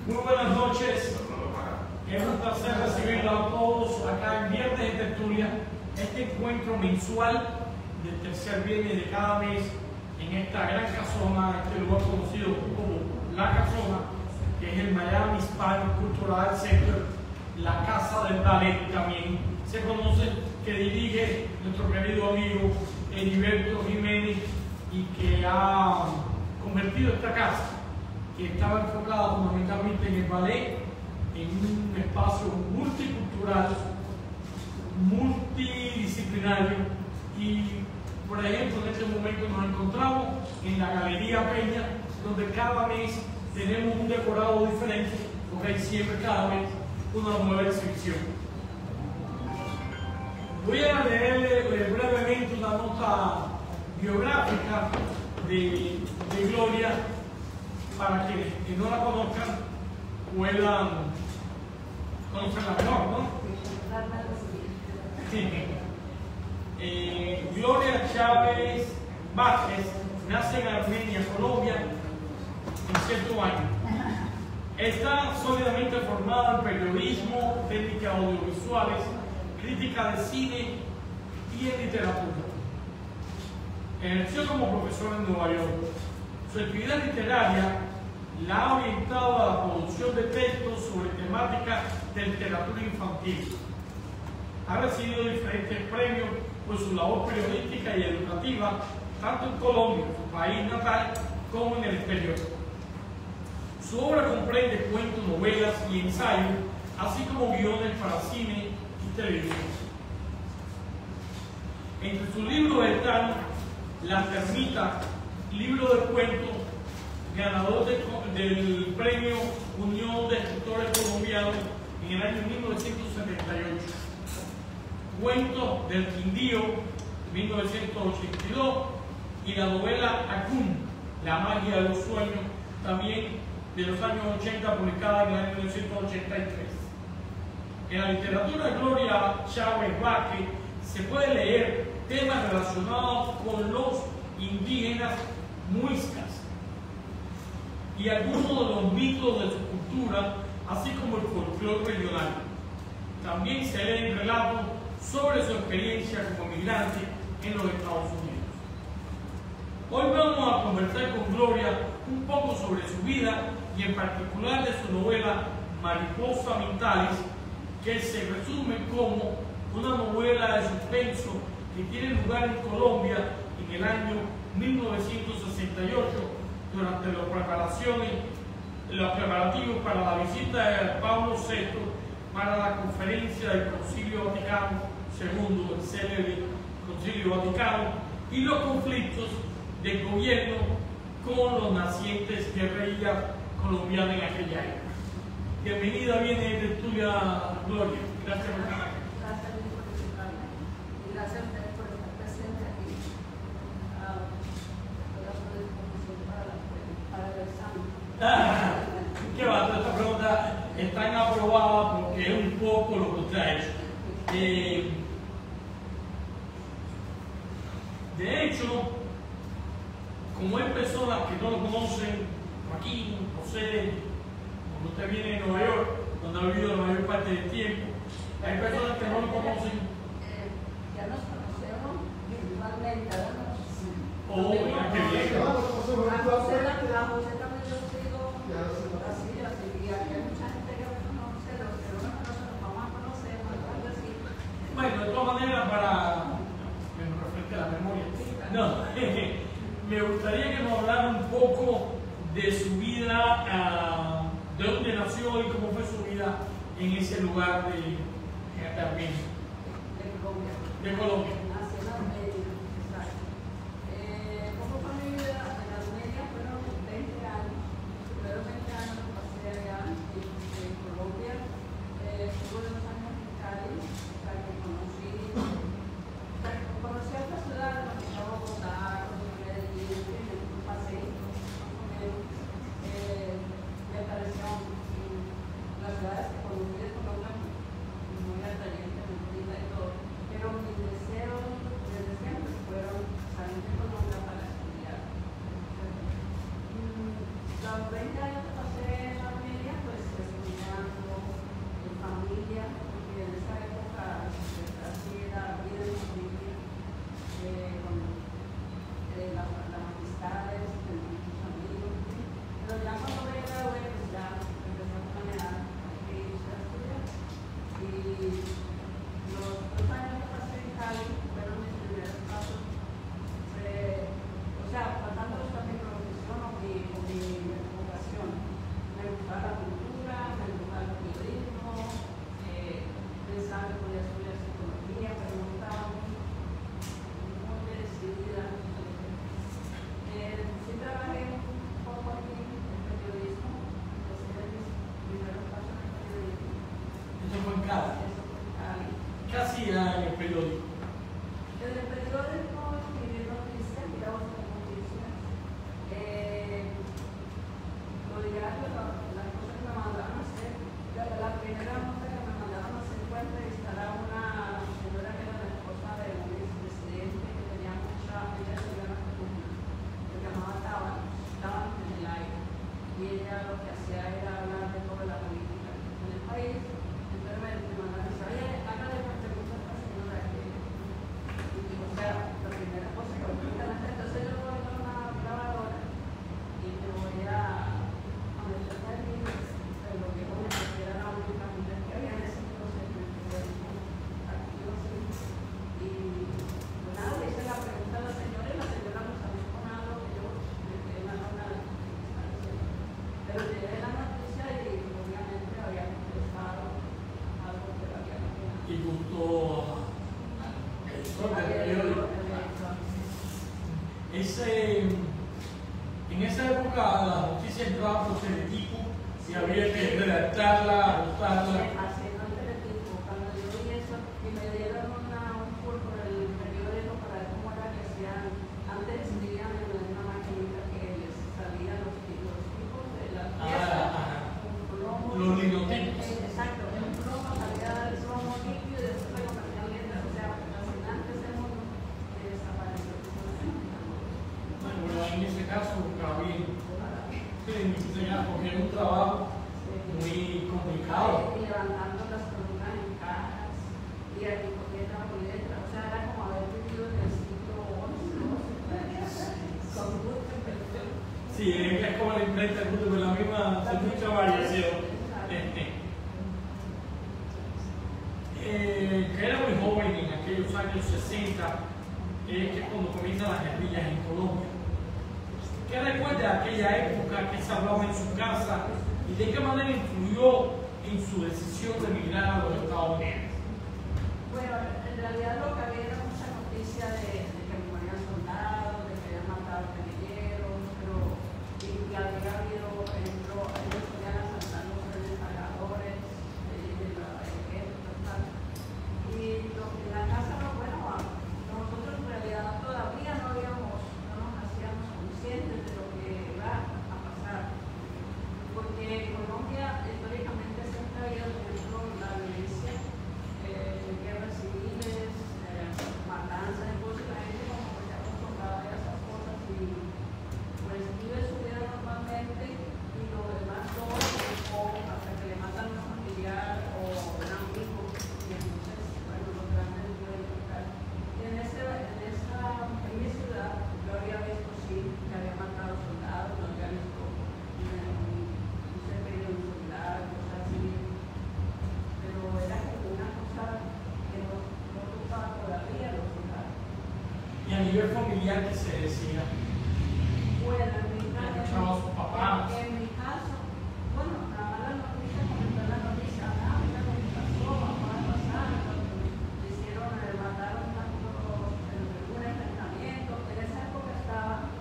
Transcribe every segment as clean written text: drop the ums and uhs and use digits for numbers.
Muy buenas noches. Es un placer recibirlos a todos acá en Viernes de Tertulia, este encuentro mensual del tercer viernes de cada mes en esta gran casona, este lugar conocido como La Casona, que es el Miami Hispanic Cultural Center, la casa del ballet también se conoce, que dirige nuestro querido amigo Heriberto Jiménez y que ha convertido esta casa, que estaba enfocada fundamentalmente en el ballet, en un espacio multicultural, multidisciplinario. Y por ejemplo, en este momento nos encontramos en la Galería Peña, donde cada mes tenemos un decorado diferente, porque hay siempre cada mes una nueva exhibición. Voy a leerle brevemente una nota biográfica de Gloria para que no la conozcan puedan conocerla mejor, ¿no? Sí. Gloria Chávez Vázquez nace en Armenia, Colombia, en cierto año. Está sólidamente formada en periodismo, técnicas audiovisuales, crítica de cine y en literatura. Ejerció como profesor en Nueva York. Su actividad literaria la ha orientado a la producción de textos sobre temáticas de literatura infantil. Ha recibido diferentes premios por su labor periodística y educativa, tanto en Colombia, su país natal, como en el exterior. Su obra comprende cuentos, novelas y ensayos, así como guiones para cine y televisión. Entre sus libros están La Termita, libro de cuentos, ganador del premio Unión de Escritores Colombianos en el año 1978. Cuentos del Quindío, 1982, y la novela Acún, La magia de los sueños, también de los años 80, publicada en el año 1983. En la literatura de Gloria Chávez Vázquez se puede leer temas relacionados con los indígenas muiscas y algunos de los mitos de su cultura, así como el folclore regional. También se leen relatos sobre su experiencia como migrante en los Estados Unidos. Hoy vamos a conversar con Gloria un poco sobre su vida y en particular de su novela Mariposa Mentalis, que se resume como una novela de suspenso que tiene lugar en Colombia en el año 1968 durante los preparativos para la visita de Pablo VI para la conferencia del Concilio Vaticano II, el célebre Concilio Vaticano, y los conflictos del gobierno con los nacientes guerrillas colombianas en aquella época. Bienvenida, viene de Tertulia, Gloria. Gracias por estar aquí. Gracias por invitarme y gracias a ustedes por estar presentes aquí. Estoy a su disposición para el examen. ¿Qué va? Todas estas preguntas están aprobadas porque es un poco lo que usted ha hecho. De hecho, como hay personas que no lo conocen, Joaquín, José, cuando usted viene de Nueva York, donde ha vivido la mayor parte del tiempo, hay personas que no lo conocen. Ya nos conocemos virtualmente, ¿verdad? Oh, mira qué bien. A José también lo sigo así, y aquí hay mucha gente que me conoce, pero no nos vamos a conocer, algo así. Bueno, de todas maneras, para que nos refresque la memoria, no, me gustaría que nos hablara un poco de su vida, de dónde nació y cómo fue su vida en ese lugar de Armenia. De Colombia. Nací en Armenia, exacto. ¿Cómo fue mi vida? En Armenia fueron 20 años. Los primeros 20 años los pasé allá en Colombia. Estuve 2 años en Cali, o sea que conocí otras ciudades, conocí a Bogotá, conocí a Medellín, un paseíto, más o menos. Me pareció las ciudades que conocí de Colombia muy atrayentes, muy bonitas y todo. Pero mi deseo desde siempre fueron salir de Colombia para estudiar. Los 20 años que pasé en Armenia, pues ella lo que hacía era hablar de toda la política en el país. Entonces me mandaron, dice, oye, hágale preguntas a esta señora que, o sea, la primera cosa que me preguntan la gente, entonces yo voy a dar una grabadora y me voy a meter aquí lo que era la única mujer que había en ese entonces, aquí no sé. Y pues nada, le hice la pregunta a la señora y la señora no sabía con algo que yo me quedé en la zona de pero llegué la noticia y obviamente había contestado algo que la había cambiado. Y gustó el periódico. En esa época la noticia entraba por teletipo y había que redactarla, ajustarla. Haciendo el teletipo, cuando yo vi eso y me dieron un tour por el periódico para ver cómo era que hacían, antes escribían en una maquinita que les salían los tipos de las piezas, un plomo. Los linotipos. Exacto, un plomo salía el plomo limpio y después se convertían en letras, o sea, fascinante ese mundo que desapareció. Bueno, en ese caso buscaba bien. Sí, porque era un trabajo muy complicado. Y levantando las columnas en cajas y aquí letra por letra, o sea, era como haber vivido en el siglo XI, con mucha. Sí, es como la imprenta con la misma, sin mucha variación. Que era muy joven en aquellos años 60, que es cuando comienzan las guerrillas en Colombia. ¿Qué recuerda aquella época que se hablaba en su casa y de qué manera influyó en su decisión de emigrar a los Estados Unidos? Bueno, en realidad lo que había era mucha noticia de que morían soldados, de que habían matado guerrilleros, pero y que había habido, por ejemplo, ellos podían asaltar los trenes cargadores de la ejército, tal. Y lo que en la casa, bueno, nosotros en realidad todavía no nos hacíamos conscientes de lo que iba a pasar. Porque Colombia históricamente siempre ha habido, por ejemplo, la violencia, guerras civiles, matanzas, y cosas, la gente como que se ha acostumbrado a esas cosas y pues vive su vida normalmente y lo demás todo hasta que le matan a un familiar o un amigo y entonces, bueno, los grandes pueden tocar. Y en mi ciudad yo había visto sí que había matado soldados, no había visto un sepelio de un soldado, cosas así, pero era como una cosa que no gustaba todavía los soldados. Y a nivel familiar, ¿qué se decía? Bueno, en mi caso, bueno, nada más la noticia comentó la noticia, mira lo que pasó, vamos a pasar, mataron tantos en un enfrentamiento. En esa época estaba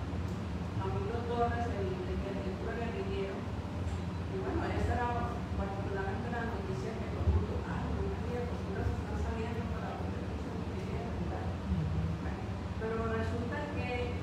Camilo Torres, el guerrillero, y bueno, esa era particularmente la noticia que todo el mundo, no había posturas están saliendo para poder guerrilleros, pero resulta que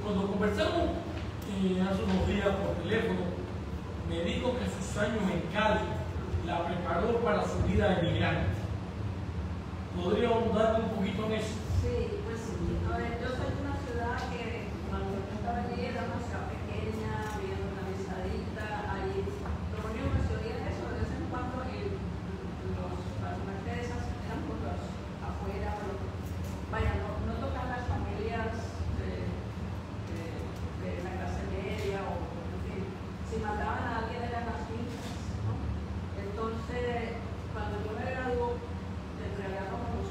Cuando conversamos hace unos días por teléfono, me dijo que sus años en Cali la preparó para su vida de migrante. ¿Podría ahondar un poquito en eso? Sí, pues a ver, yo soy de una ciudad que cuando yo estaba allí era una ciudad pequeña, bien organizadita, ahí lo único que se oía eso de vez en cuando y las mercedes eran por los afuera, pero, vaya, no tocan las familias de la clase media o, en fin, si mataban a alguien eran las fincas, ¿no? Entonces, cuando yo me graduó, entregaron como los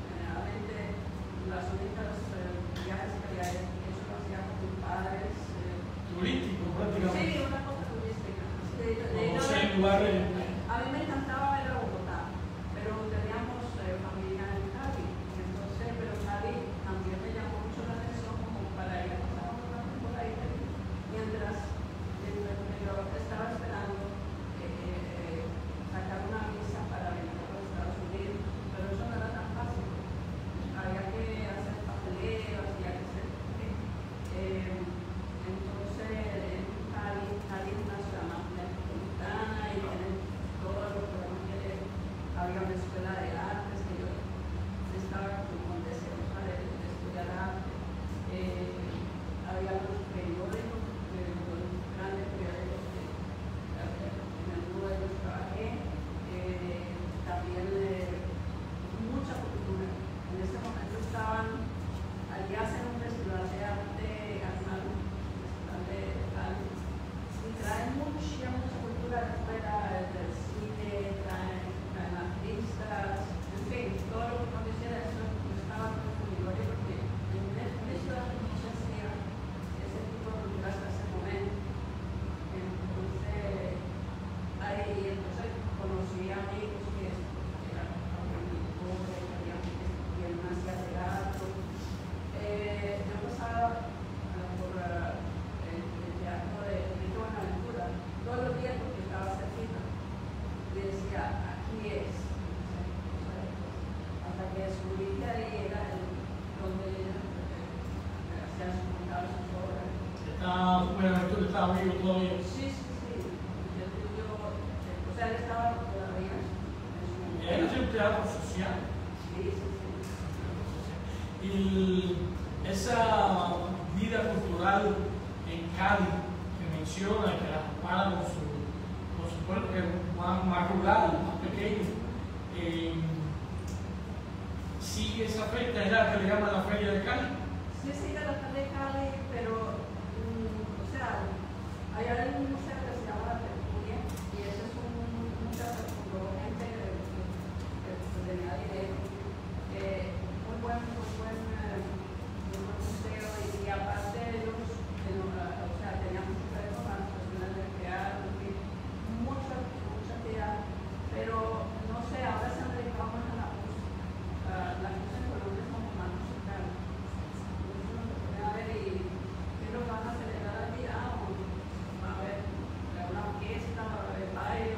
generalmente las únicas viajes que había hecho lo hacía con mis padres. Turístico, prácticamente. Sí, una cosa turística. A mí me encantaba ir a Bogotá, pero teníamos familia en Cali. Entonces, pero Cali también me llamó mucho la atención como para ir a pasar un rato por ahí. Mientras yo estaba esperando sacar una visa para venir a los Estados Unidos, pero eso no era tan fácil. Había que hacer papeleo, había que hacer. Entonces, Cali es una ciudad más metropolitana y tienen todo lo que uno quiere. Había una escuela de artes que yo estaba como deseosa de estudiar arte. Había los periódicos, los grandes periódicos que en alguno de ellos trabajé. También mucha cultura. En ese momento allí hacen un festival de arte animal, un festival de Cali, y traen mucha cultura de afuera, del cine, traen artistas, en fin, todo lo que uno quisiera, eso estaba confundido, porque en mi ciudad no se hacía ese tipo de cultura hasta ese momento. Entonces conocí amigos que eran agricultores, que habían hacía teatro. Yo pasaba por el teatro de Rito Buenaventura todos los días porque estaba cerquita. Y decía, aquí es. Hasta que descubrí que ahí era donde se han juntado sus obras. Buenaventura estaba vivo todavía. Sí. O sea, él estaba todavía en su... Él es un teatro social. Sí. Y esa vida cultural en Cali que menciona, que la compara con su pueblo, que es más rural, más pequeño, sigue esa fecha, es la que le llaman la Feria de Cali. Sí, sigue la Feria de Cali, pero, o sea, hay un museo que se llama La Tertulia, y ese es un museo que fundó gente que tenía dinero. Muy buen museo, y aparte ellos, o sea, tenían mucho que ver con las personas del teatro, mucha actividad, pero no sé, ahora se han dedicado más a la música. La música en Colombia es como más musical. A ver, ¿y qué nos van a celebrar aquí? Va a haber una orquesta, va a haber baile,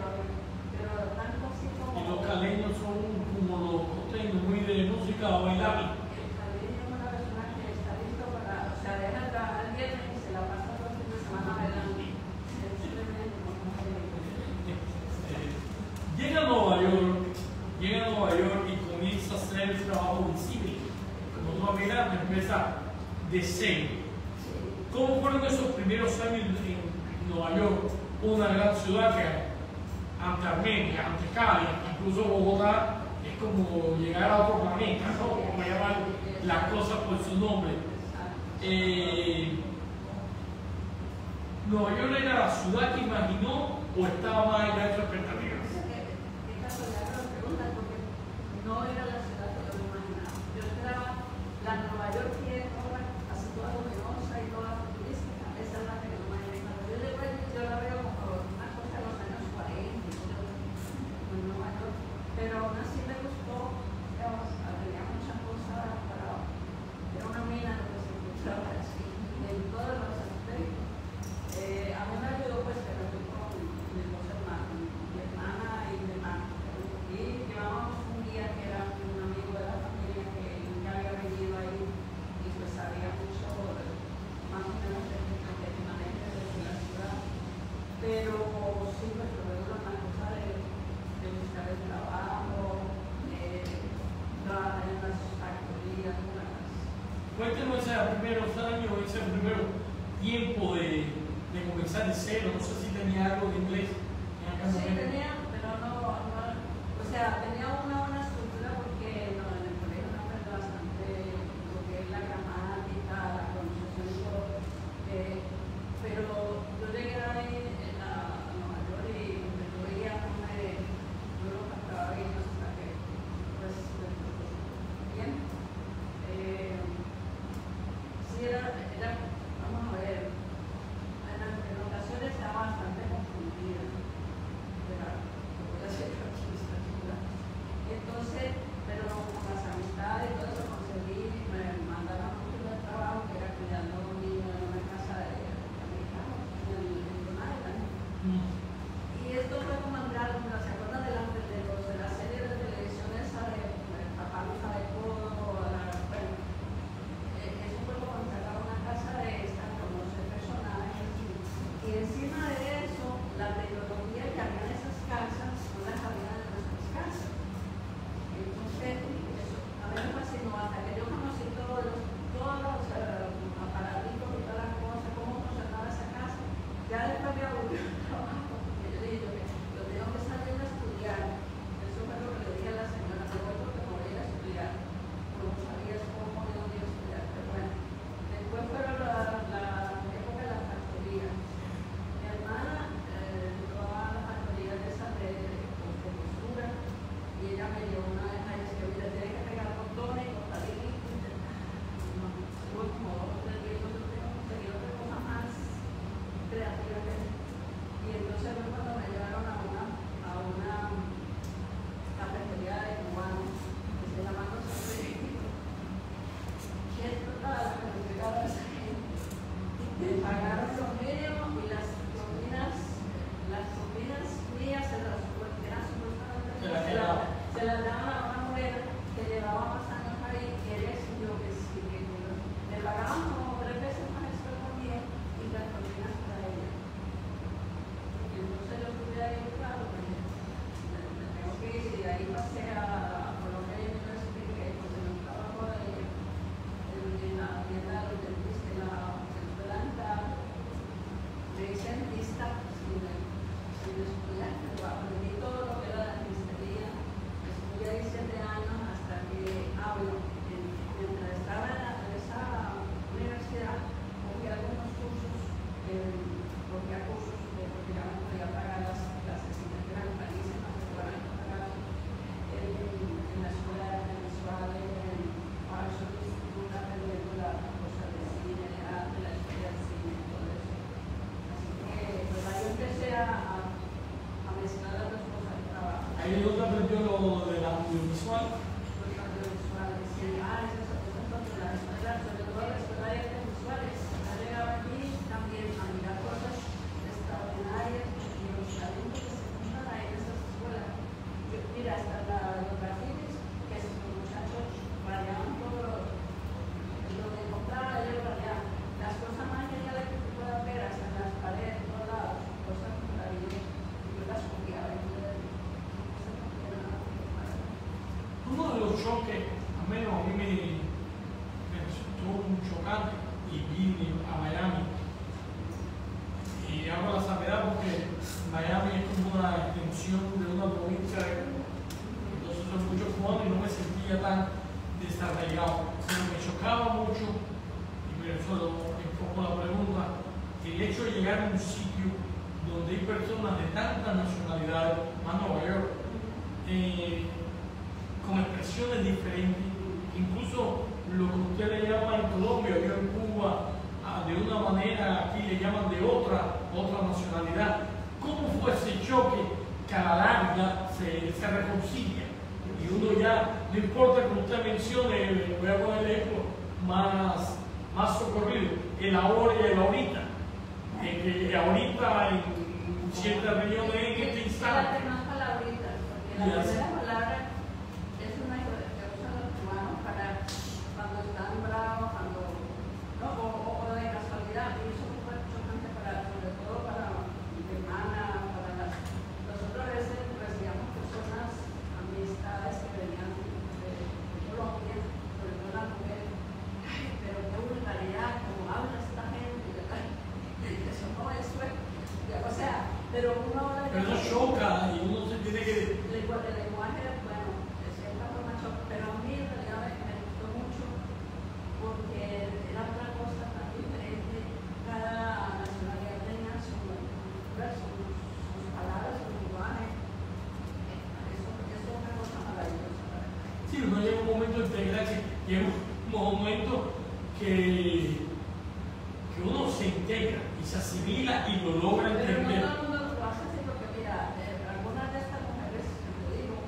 pero tanto así como... Y los caleños son como los costeños, muy de música bailable. El caleño es una persona que está listo para, o sea, deja el trabajar el viernes y se la pasa todo el fin de semana bailando. Es simplemente como Llega a Nueva York y comienza a hacer el trabajo visible. Como tú miras, empieza de cero. ¿Cómo fueron esos primeros años en Nueva York, una gran ciudad que ante Armenia, ante Cali, incluso Bogotá, es como llegar a otro planeta, ¿no? Como llamar las cosas por su nombre. ¿Nueva York era la ciudad que imaginó o estaba más allá de sus expectativas? Qué casualidad que lo preguntas, porque no era la ciudad que yo me imaginaba. Yo esperaba la Nueva York que es ahora así toda luminosa y toda futurística. Esa es la que yo me imaginaba. Yo la veo como una cosa de los años 40 en Nueva York, pero aún así me gustó. Tenía muchas cosas para... Era una mina lo que se escuchaba así, en todos los aspectos. A mí me ayudó pues que me fui con mis dos hermanos, mi hermana Cuéntenos ese primeros años, ese primer tiempo de comenzar de cero. No sé si tenía algo de inglés en aquel Sí, momento. tenía, pero o sea, tenía una buena estructura porque no, en el colegio no aprendí bastante lo que es la gramática, la pronunciación y todo. Pero yo llegué ahí a Nueva York y yo veía no lo captaba bien hasta que pues bien. Sí, vamos a ver, en ocasiones estaba bastante confundida. Entonces, pero con las amistades y todo eso conseguí, me mandaron mucho de trabajo que era cuidando a un niño en una casa de americanos en Long Island. Y esto fue como entrar, ¿se acuerdan de la serie de televisión esa de Papá no sabe todo? Bueno, eso fue como entrar a una casa de esta, conocer personajes y encima de eso, la tecnología que había en esas casas no las había en nuestras casas. Entonces, eso a mí me fascinó hasta que yo conocí todos los aparatitos y todas las cosas, cómo funcionaba esa casa. Ya después me aburrió el trabajo, porque yo dije, yo tengo que salir a estudiar. Eso fue lo que le dije a la señora, yo voy porque me voy a ir a estudiar. No sabía cómo ni dónde iba a estudiar, pero bueno. Después fueron la época de la factoría. Mi hermana trabajaba en la factoría de esa de costura y ella me dio una vez a decir, mira, tienes que pegar botones y cortar el hilo. Tuve como 2 o 3 días, yo tengo que conseguir otra cosa más creativa que eso. Y entonces fue cuando me llevaron a una cafetería de cubanos que se llama Los Amigos. Y esto estaba la que me llegaron a esa gente. Me pagaron lo mínimo y las propinas mías se las eran supuestamente se las daban a una mujer que llevaba más años ahí y ella estudió que sí, que le pagaban como 3 veces más eso también y las propinas para ella. Y entonces yo estuve ahí, claro, pues me tengo que ir y de ahí pasé a Colombia University, que conseguí un trabajo en la tienda de los dentistas, en la escuela dental. Me hice dentista sin estudiar, pero aprendí todo lo que era la dentistería. Estudié ahí 7 años hasta que, mientras estaba en esa universidad, cogí algunos cursos, porque ya no podía pagar las clases, que eran carísimas, que eran pagadas en la escuela de arte visual, en Parsons, aprendiendo las cosas de cine, de arte, la historia del cine y todo eso. Así que pues ahí empecé a mezclar las dos cosas de trabajo. Ahí es donde aprendió lo de la audiovisual. Los audiovisuales, sí. Esas son de la escuela, sobre todo la escuela de artes visuales. Ha llegado aquí también a mirar cosas extraordinarias y los talentos que se juntan ahí en esas escuelas. Mira, hasta los grafitis, que los muchachos rayaban todo lo que encontraban, ellos rayaban. Las cosas más geniales que se puedan ver hasta en las paredes, todas las cosas maravillosas. Yo las copiaba y no se copia nada. Uno de los choques, al menos a mí me resultó un chocante, y vine a Miami. Y hago la salvedad porque Miami es como una extensión de una provincia de Cuba. Entonces son muchos cubanos y no me sentía tan desarraigado. Sino me chocaba mucho, y por eso enfoco la pregunta, el hecho de llegar a un sitio donde hay personas de tantas nacionalidades, más Nueva York, con expresiones diferentes, incluso lo que usted le llama en Colombia, yo en Cuba, de una manera, aquí le llaman de otra nacionalidad. ¿Cómo fue ese choque que a la larga se reconcilia? Y uno ya, no importa que usted mencione, voy a poner el ejemplo más socorrido, el ahora y el ahorita. Que ahorita en ciertas regiones en este instante. Más palabritas, porque la primera palabra es una que usan los cubanos para cuando están bravos, o de casualidad, y eso es muy chocante sobre todo para mi hermana, nosotros a veces recibíamos personas, amistades que venían de Colombia, sobre todo las mujeres, pero Sí, uno llega un momento de integrarse, llega un momento que uno se integra y se asimila y lo logra Pero no entender. todo el mundo lo hace así porque, mira, algunas de estas mujeres, te digo,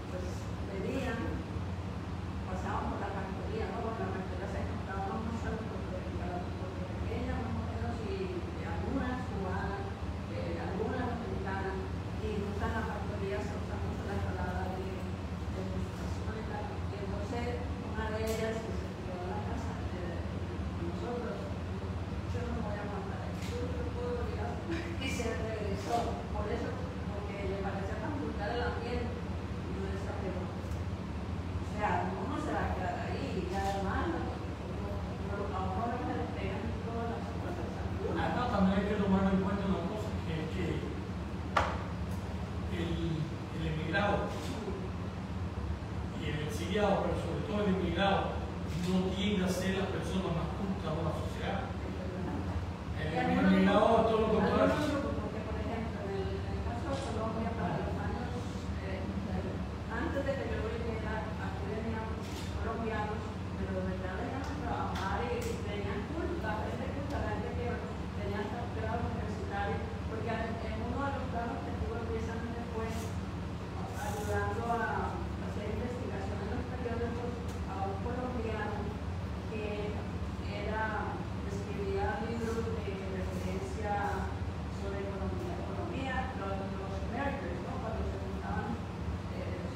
pues pedían, pasaban por la factoría, ¿no? Porque la factoría se encontraba unos salos porque pequeñas, más o menos, y algunas cubanas, algunas americanas, y usan la factoría, se usa mucho la ensalada de frustración y tal. Y entonces, una de ellas que se quedó en la casa de nosotros, yo no me voy a matar, yo no puedo olvidar, y se regresó, por eso, porque le parecía tan brutal el ambiente, y yo decía que no. O sea, uno se va a quedar ahí, y además, a uno no le pegan todas las cosas. Además, también hay que tomar en cuenta una cosa, que es que el emigrado y el exiliado, pero sobre todo el emigrado, no tiende a ser la persona más culta de una sociedad. El emigrado, todo lo contrario. Porque, por ejemplo, en el caso de Colombia, para los años, antes de que yo viniera, aquí venían colombianos, pero de verdad venían a trabajar y venían culta, gente culta, la gente que tenía hasta grados universitarios, porque en uno de los planos que tuve 10 años después, ayudando a hacer investigación en los periódicos, a un colombiano que escribía libros de referencia sobre economía, los mergers, ¿no? Cuando se juntaban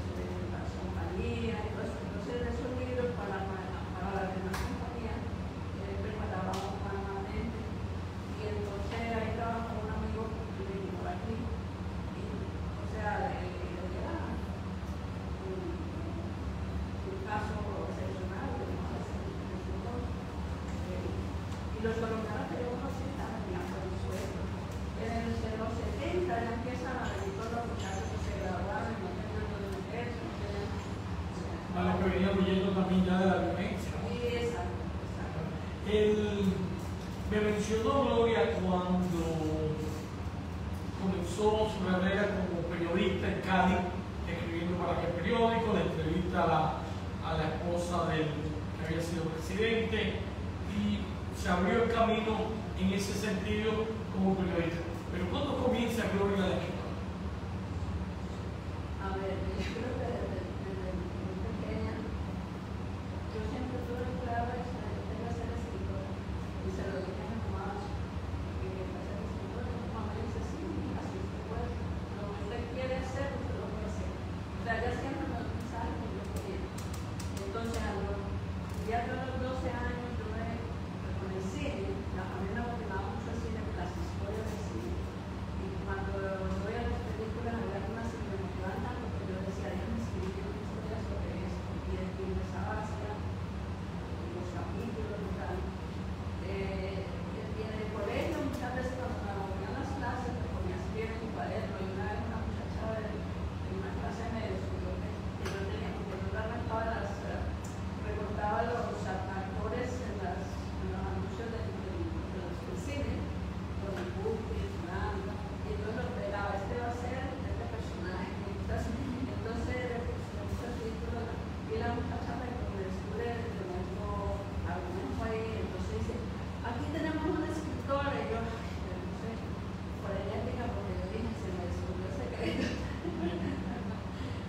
sobre la compañía y todo eso. Entonces, esos libros para la demás compañía preparábamos manualmente. Y entonces ahí trabajó un amigo que vino por aquí. Y, o sea, era un caso excepcional, y los colombianos tenemos unos 100 años por el sueldo. En los 70 ya empiezan a venir todos los muchachos que se graduaron y no tenían donde meterse, no tenían. A lo que venía huyendo también ya de la violencia. Sí, exacto, exacto. Me mencionó Gloria cuando comenzó su carrera como periodista en Cali, escribiendo para aquel periódico, la entrevista a la esposa del que había sido presidente, y se abrió el camino en ese sentido como periodista. Pero ¿cuándo comienza Gloria la escritora? A ver, yo creo que desde muy pequeña, yo siempre tuve claro eso de que tengo que ser escritora. Y se lo dije a mi mamá, que quería ser escritora. Y mi mamá me dice, sí, así se puede. Lo que usted quiere hacer, usted lo puede hacer. O sea, ella siempre me pensaba que yo quería. Entonces, ya a los 12 años, yo con el cine, la familia me motivaba mucho el cine, las historias del cine. Y cuando voy a las películas, había algunas que me motivaban tanto que yo decía, yo me escribí una historia sobre esto. Y empezaba a hacer los capítulos y tal. En el colegio, muchas veces cuando me volvían las clases, me ponía a escribir en mi cuaderno. Y una vez una muchacha de una clase me descubrió que yo tenía, porque yo recortaba los actores en los anuncios del cine, con el book y el fulano, y entonces lo pegaba, este va a ser este personaje. Entonces le puse el título, y la muchacha me descubre el tremendo argumento ahí. Entonces dice, aquí tenemos una escritora, y yo, no sé, por eléctrica, porque yo dije, se me descubrió el secreto.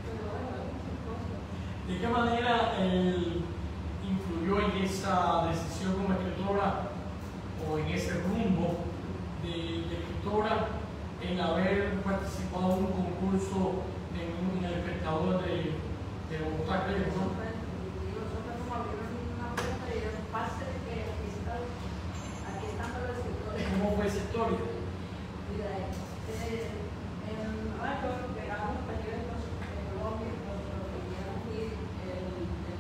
Pero bueno, muchas cosas. ¿De qué manera influyó en esa decisión como escritora o en ese rumbo de escritora en haber participado en un concurso en el Espectador de Bogotá, creo, ¿no? Nosotros como abrieron una puerta y dijeron, pase que aquí están los escritores. ¿Cómo fue esa historia? Mira, en Rayo pegamos periódicos en Colombia, los teníamos aquí en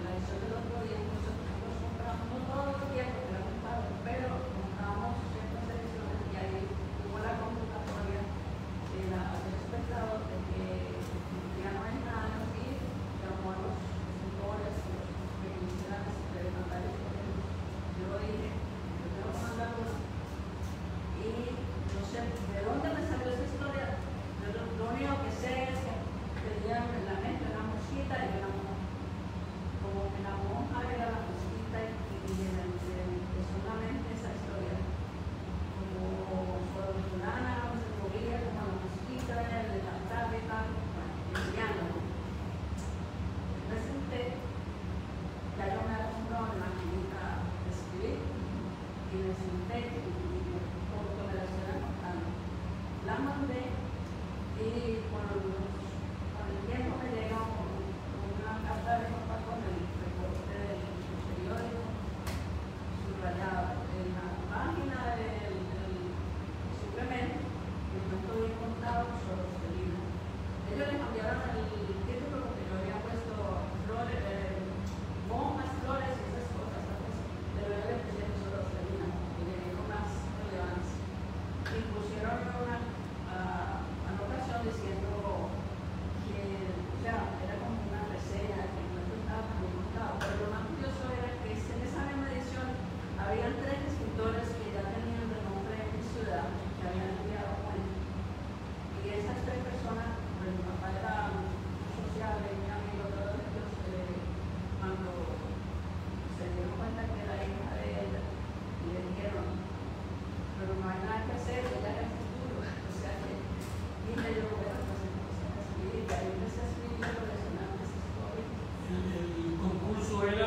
la edición del otro día. Nosotros compramos, no todos los días porque era muy caro, pero compramos ciertas ediciones y ahí hubo la convocatoria del espectador de que ya no es nada y llamó a los escritores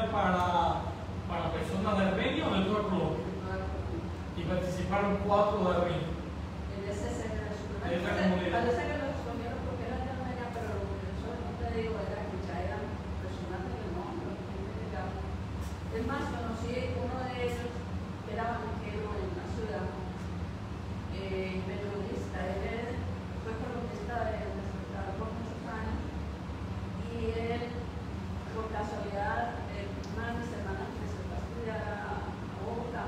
era para personas de Armenia o de toda Colombia. Y participaron 4 de Armenia. En ese escenario, De esta comunidad. parece que lo escogieron porque eran de Armenia, pero eso no te digo, era que ya eran personas de renombre, gente que ya. Es más, conocí uno de ellos que era banquero en una ciudad, periodista. Él fue columnista de Despertar por muchos años y él, por casualidad, una de mis hermanas que se fue a estudiar a Bogotá,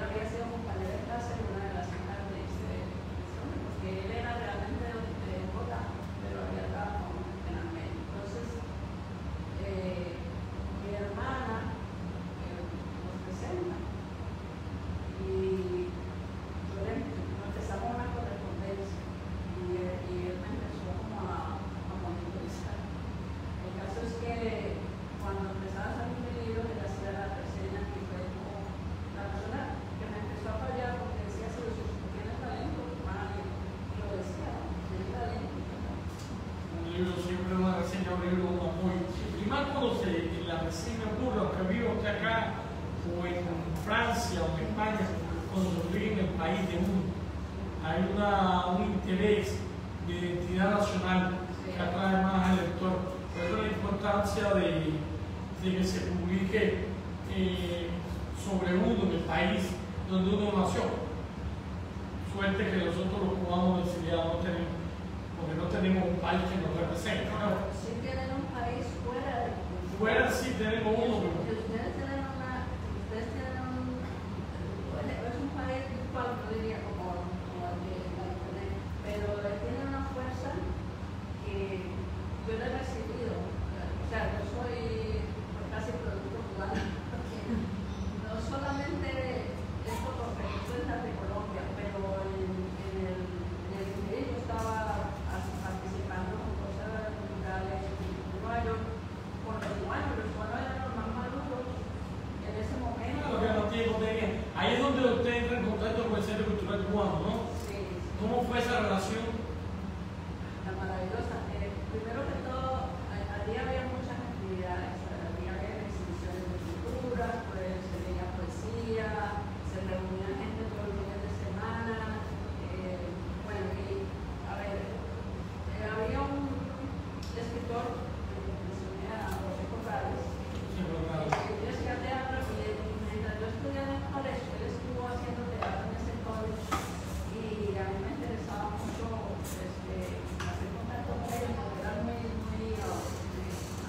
había sido compañera de clase de una de las hijas de ese hombre, porque él era realmente de Bogotá, pero había trabajado en Armenia. Entonces, mi hermana nos presenta y nos empezamos una correspondencia y él me empezó como a monitorizar. El caso es que cuando empezaba a salir mi libro, él hacía la reseña y fue como la persona que me empezó a fallar porque decía, si tienes talento, y lo decía, tienes talento. Un libro siempre una reseña, un libro muy. Y más cuando en la reseña ocurre, aunque vivo usted acá, o en Francia, o en España, cuando se vive en el país de uno, hay un interés de identidad nacional que atrae más al lector. Por eso la importancia de que se publique sobre uno en el país donde uno nació. Suerte que nosotros los cubanos exiliados no tenemos, porque no tenemos un país que nos represente, ¿no? Sí tienen un país fuera de... Fuera sí tenemos uno. Ustedes tienen es un país virtual, no diría como el de la internet, pero tiene una fuerza que yo la he recibido. O sea, yo soy casi producto cubano, porque no solamente es por lo que cuentas de Colombia, pero en el que yo estaba participando en cosas culturales en Nueva York con los cubanos eran los más maduros en ese momento. Ahí es donde usted entra en contacto con el Centro Cultural Cubano, ¿no? Sí. ¿Cómo fue esa relación? Tan maravillosa. Primero que todo, allí había muchas actividades. Había exhibiciones de pintura, pues se leía poesía, se reunían gente todos los días de semana. Bueno, y a ver, había un escritor que mencioné a José Corrales. Sí, claro. Yo hacía teatro y mientras yo estudiaba en el colegio, él estuvo haciendo teatro en ese colegio y a mí me interesaba mucho hacer contacto con ellos porque eran muy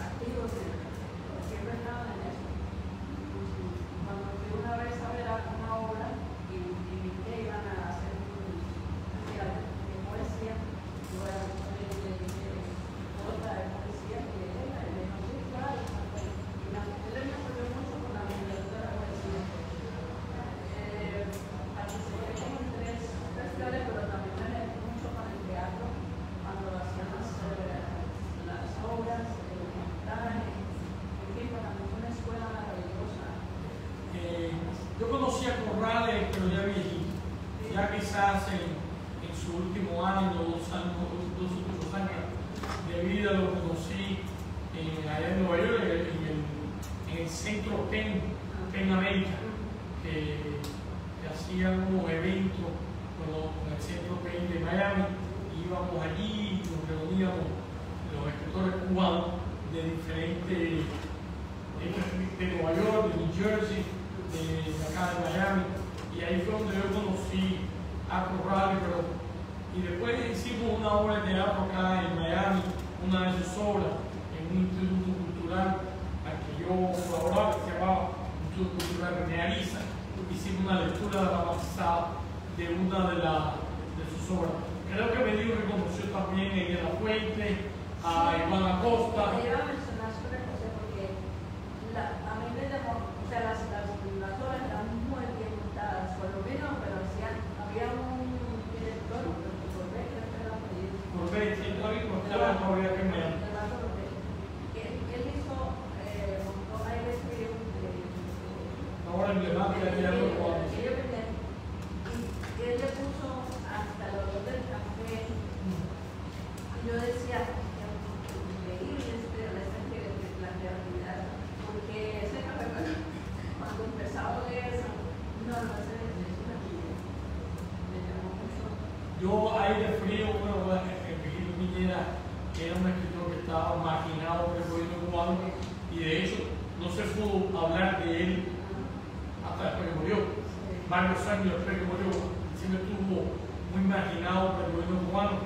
activos, siempre estaban en eso. Cuando fui una vez a ver una obra y vi que iban a hacer un teatro de poesía, yo era de otra de poesía y él me dijo, sí, claro. Él me apoyó mucho con la literatura de la poesía. Participé como en 3 festivales, pero también me metí mucho con el teatro cuando hacían las obras, el montaje, en fin, para mí fue una escuela maravillosa. Yo conocí a Corrales, pero ya viejito, ya quizás en su último año, 2 últimos años de vida lo conocí allá en Nueva York, en el centro Penn América, que hacían unos eventos con el centro Penn de Miami, y íbamos allí y nos reuníamos los escritores cubanos de diferentes, de Nueva York, de New Jersey, de acá de Miami, y ahí fue donde yo conocí a Corrales, y después hicimos una obra de teatro acá en Miami, una de sus obras, en un instituto cultural al que yo colaboraba, que se llamaba Instituto Cultural Renealiza. Hicimos una lectura dramatizada de una de sus obras. Creo que me dio reconoció también a Elena Fuente, a Iván Acosta. Te iba a mencionar sobre José porque a mí me llamó, o sea, las obras eran muy bien montadas, por lo menos, pero había un director, Corbet, creo que era apellido. Corbet, sí, todavía que me llama. Él hizo, montó ahí el escribió Ahora emblemática que ya lo jugamos. y él le puso hasta el olor del café. Y yo decía, increíble, pero cuando empezaba a leer eso, no, ese es una chica. Me llamó mucho. Yo, aire frío, bueno, Virgilio Piñera era un escritor que estaba marginado por el gobierno cubano y de hecho no se pudo hablar de él hasta después que murió. Varios años después que murió, siempre estuvo muy marginado por el gobierno cubano.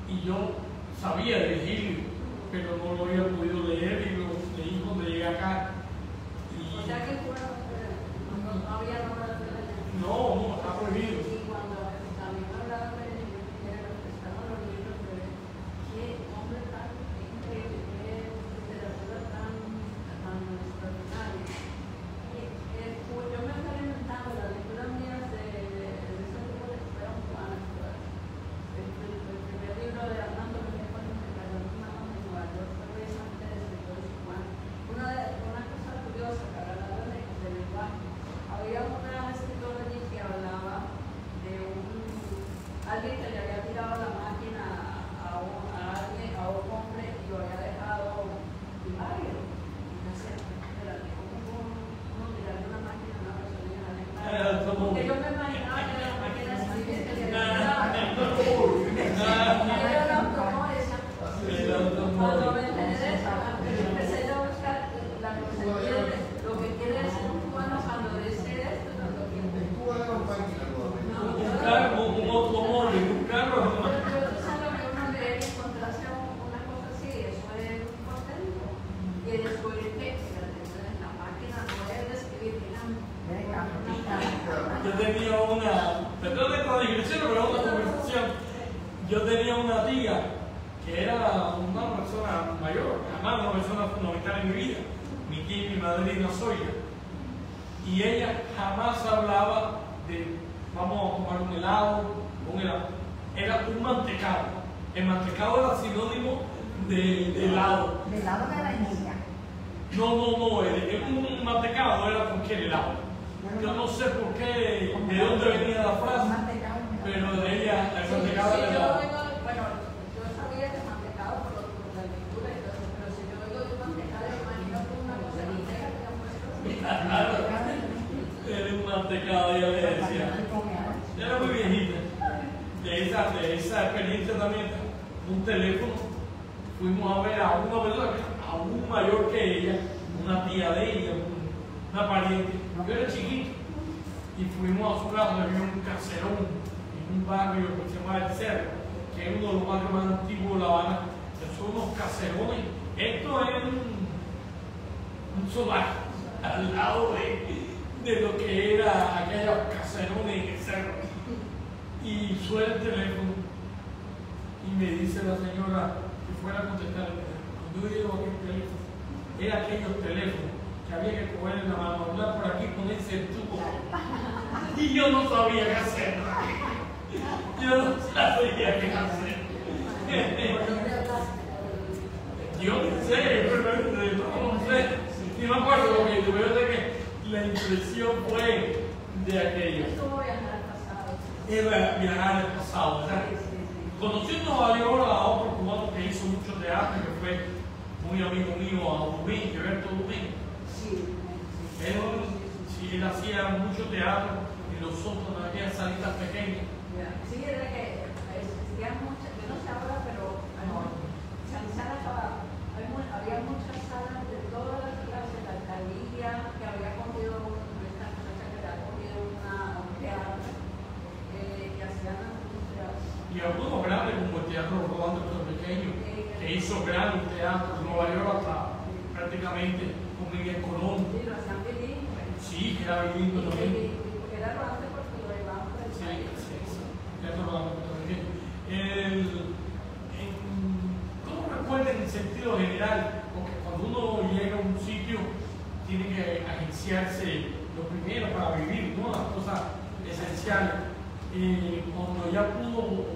Y yo sabía de Virgilio, pero no lo había podido leer y lo leí cuando llegué acá. O sea que no había nombrado de la ley. No, está prohibido. Y cuando también hablaba de estaban los libros de qué hombre tan increíble, qué literatura tan extraordinaria. Yo me estaba inventando las lecturas mías de ese tipo de escuela cubana. El primer libro de Armando Mejía cuando se cayó en Nueva York fue precisamente de escritores cubanos. Una cosa curiosa, que hablaba de lenguaje. Había una escritora allí que hablaba de alguien que le había tirado la máquina a un hombre y lo había dejado primario. Y yo decía, espérate, ¿cómo tirarle una máquina a una persona en alemán? Porque yo me imaginaba que era la máquina de escribir que le había tirado. Era la automoción. Cuando me enteré de eso, empecé yo a buscar lo que quiere decir un cubano cuando dice esto, no lo quiere. Un automóvil, un carro. Pero tú sabes que uno lee y encontrarse una cosa así, eso es un contento. Y descubrir que la máquina no es de escribir, Yo tenía una, perdón de esta digresión, pero una conversación. Yo tenía una tía que era una persona mayor, además una persona fundamental en mi vida, mi tía y mi madrina Zoya. Y ella jamás hablaba de vamos a tomar un helado, era un mantecado. El mantecado era sinónimo de helado. ¿De helado de vainilla? No, un mantecado no era cualquier helado. Yo no sé por qué, de dónde venía la frase, pero de ella, el mantecado era helado. Bueno, yo sabía que mantecado por la lectura y todo eso, pero si yo oigo de mantecado, imagino que una cosa ligera que han puesto. Era un mantecado, ella le decía. Era muy viejita. De esa experiencia también, un teléfono, fuimos a ver a una persona aún mayor que ella, una tía de ella, una pariente. Yo era chiquito y fuimos a su casa, había un caserón en un barrio que se llama El Cerro, que es uno de los barrios más antiguos de La Habana. Son unos caserones. Esto es un solar al lado de lo que era aquellos caserones en El Cerro. Y suena el teléfono y me dice la señora que fuera a contestar el teléfono. Cuando yo llego a aquel teléfono, era aquellos teléfonos que había que coger en la mano, hablar por aquí con ese tubo. Y yo no sabía qué hacer. Yo no sabía qué hacer. Yo no sé, no sé. Ni me acuerdo porque yo veo que la impresión fue de aquello. Estuvo viajar al pasado. Era viajar al pasado, ¿verdad? Conocí en Nueva York a otro cubano que hizo mucho teatro, que fue muy amigo mío, a Dumín, Gilberto Dumín. Él hacía mucho teatro en los sótanos, en aquellas salitas pequeñas. Sí, era que existían muchas, yo no sé ahora, pero había muchas salas de todas las clases, la alcaldía, que había cogido esta muchacha que había cogido un teatro, que hacían anuncios. Y algunos grandes, como el Teatro Rodando Puertorriqueño, que hizo gran teatro en Nueva York hasta prácticamente con Miguel Colón. Sí, lo hacían bilingüe. Sí, que era bilingüe también. Era rodante porque lo llevaban por el país. Teatro Rodando Puertorriqueño. ¿Cómo recuerda en sentido general? Porque cuando uno llega a un sitio, tiene que agenciarse lo primero para vivir, ¿no? Las cosas esenciales. Cuando ya pudo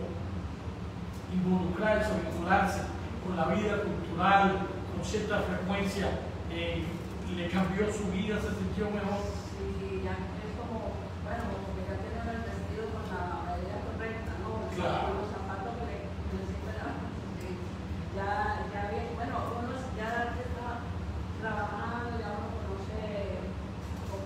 involucrarse o vincularse con la vida cultural con cierta frecuencia, le cambió su vida, se sintió mejor. Sí, ya es como, bueno, porque ya tienen el vestido con la medida correcta, ¿no? Claro. Los zapatos que siempre ya había, bueno, uno ya está trabajando, ya uno conoce cómo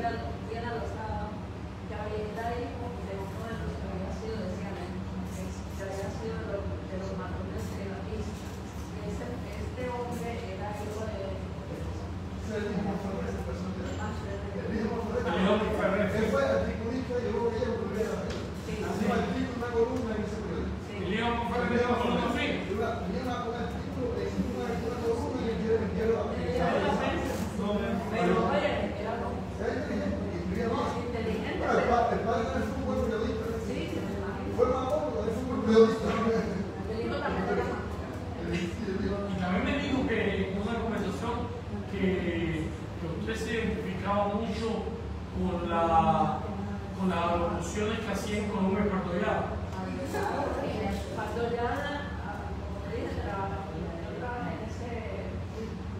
era losada, que era hijo de uno de los que había sido, decían, que había sido de los matones de Batista. Este hombre era hijo de... Él fue articulista y luego ella lo volvió a hacer. Hacía una columna en ese periódico. El hijo Ferrer de Bartolomé Frío. Tenía un artículo en una columna y quiere venderlo a mí. Pero oye, era como... inteligente. El padre es un buen periodista. Sí, se me imagino. Fue más poco, es un buen periodista. El hijo también era más. Y también me dijo que en una conversación que usted se identificaba mucho con las revoluciones que hacía en Colombia y Puerto Rico. Cuando ya, como te dije, yo trabajé en ese,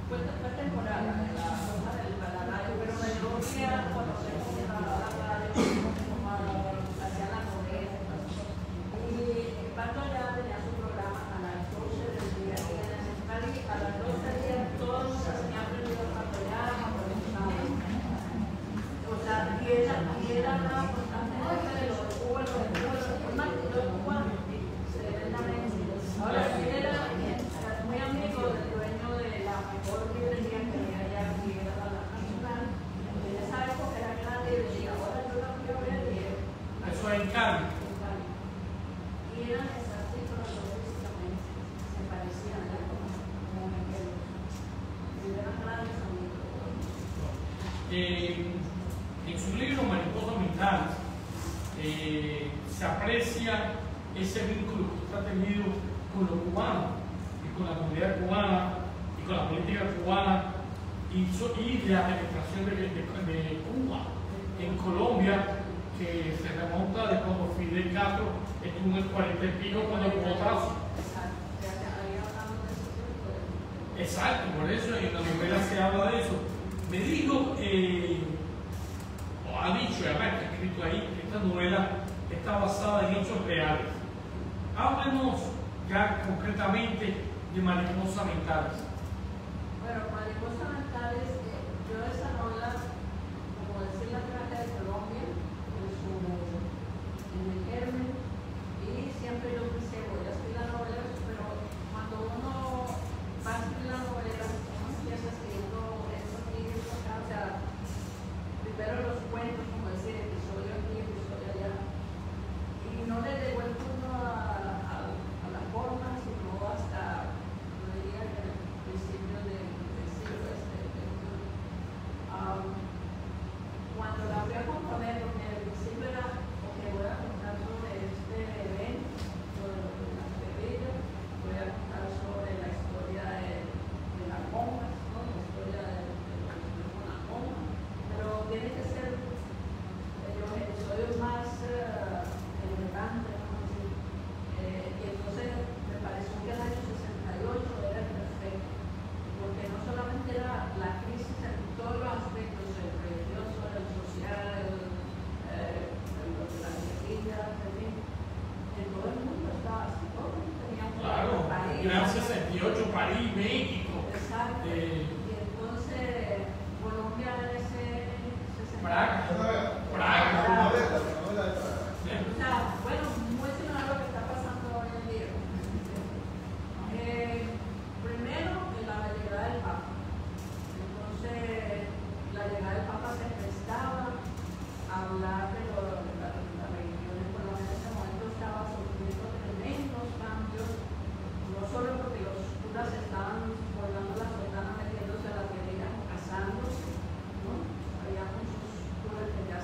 fue temporada de la cosa del radio, pero me dio que a conocer cómo llamaba la radio, cómo hacían la comedia. Y cuando ya tenía su programa a las 12 del día y en el central, y a las 12 del día todos se habían aprendido cuando ya, o sea, y era una constante de los cubos, ahora él era muy amigo del dueño de la mejor librería que había allá, que era la Nacional. En esa época era gran librería, ahora yo la fui a ver y Eso es en Cali. y eran exactos los dos físicamente, se parecían, eran como gemelos. Y eran grandes amigos. En su libro Mariposas Mentales se aprecia ese vínculo que usted ha tenido con los cubanos y con la comunidad cubana y con la política cubana y la penetración de Cuba en Colombia, que se remonta de cuando Fidel Castro estuvo en el 40 y pico cuando Bogotazo. Exacto, por eso en la novela se habla de eso. Me dijo, o ha dicho, además está escrito ahí, que esta novela está basada en hechos reales. Háblenos ya concretamente de Mariposas Mentales. Bueno, Mariposas Mentales, yo esa novela, como decir la traje de Colombia, en el germen, y siempre yo pensé, voy a escribir la novela, pero cuando uno va a escribir la novela, uno empieza escribiendo esto aquí, esto acá, o sea, primero los cuentos, como decir, episodio aquí, episodio allá, y no le llegó el turno a la forma, sino hasta, yo diría que el principio del siglo cuando la fui a componer, porque al principio era, ok, voy a contar sobre este evento, sobre las guerrillas, voy a contar sobre la historia de las bombas, ¿no? La historia de lo que se con las bombas, pero tiene que ser los episodios más elegantes, vamos a decir. Y entonces me pareció que el año 68 era el perfecto, porque no solamente era la crisis en todos los aspectos, el religioso, el social, las guerrillas, en todo el mundo estaba así, todo el mundo tenía un Claro, país. Gran 68, París, México. Exacto. Y entonces Colombia en ese Praga. La novela de Praga. O sea, bueno, muy similar a lo que está pasando hoy en día. Primero, la llegada del Papa. Entonces, la llegada del Papa se prestaba a hablar de la religión en Colombia. En ese momento estaba sufriendo tremendos cambios, no solo porque los curas estaban volando la sotana, metiéndose a las guerrillas o casándose, ¿no? Había muchos curas que ya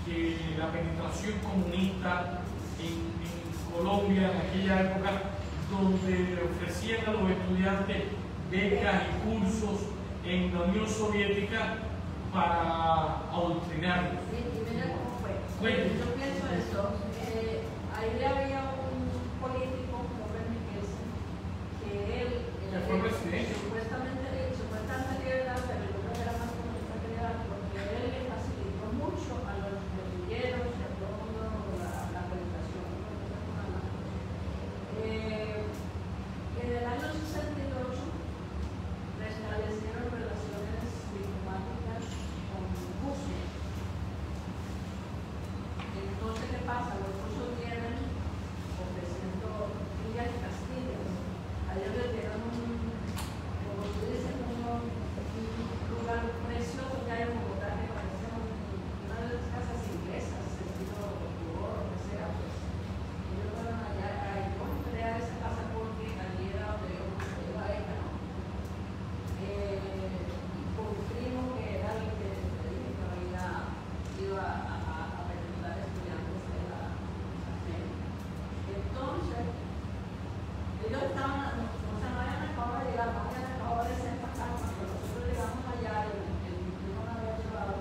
que la penetración comunista en Colombia, en aquella época, donde ofrecían a los estudiantes becas y cursos en la Unión Soviética para adoctrinarlos. Sí, y mira cómo fue. Bueno. Yo pienso eso. Ahí había un político, Robert Michelsen, que él Que fue presidente. supuestamente quería dar, pero yo creo que era más comunista que dar, porque él le facilitó mucho a los guerrilleros y a todo el mundo la penetración. En el año 68 restablecieron relaciones diplomáticas con Rusia. Entonces, ¿qué pasa? Los rusos vienen ofreciendo villas y castillos. A ellos les dieron como ustedes dicen, un lugar precioso que hay en Bogotá, que parece una de las casas inglesas, estilo Tudor, lo que sea. Pues ellos fueron allá y yo entré a esa casa porque allí era donde yo iba a ella, ¿no? Con un primo que era el que te dije que había ido a preguntar estudiantes de la academia. Entonces, ellos estaban, o sea, no habían acabado de llegar, no habían acabado de ser para acá, pero nosotros llegamos allá y el primo nos había llevado,